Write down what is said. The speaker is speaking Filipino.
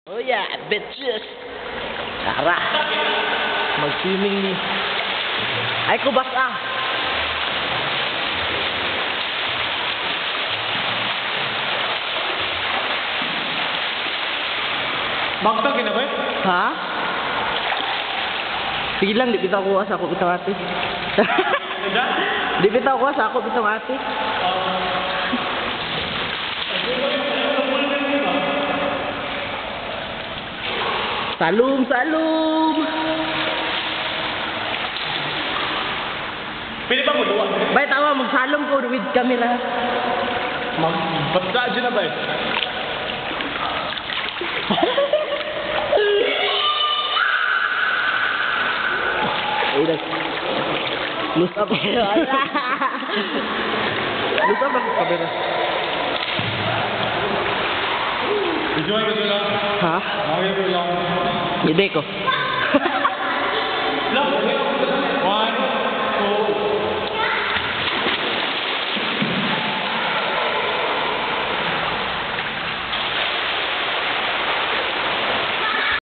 Oh yeah, bitches. Tara. Mag-swimming ni. Ay ko basa. Bakta kinabay? Ha? Sige lang, di bitaw ko sa ako bitong ate. Di bitaw ko sa ako bitong ate. Salum, salum. Pwede ba mo duwa? Bay, tawa, magsalum ko with camera. Batka dyan na ba eh? Udah. Lusa pa. Lusa pa kamera. Enjoy ko sila. Ha? Makikita ko lang. Hindi ko.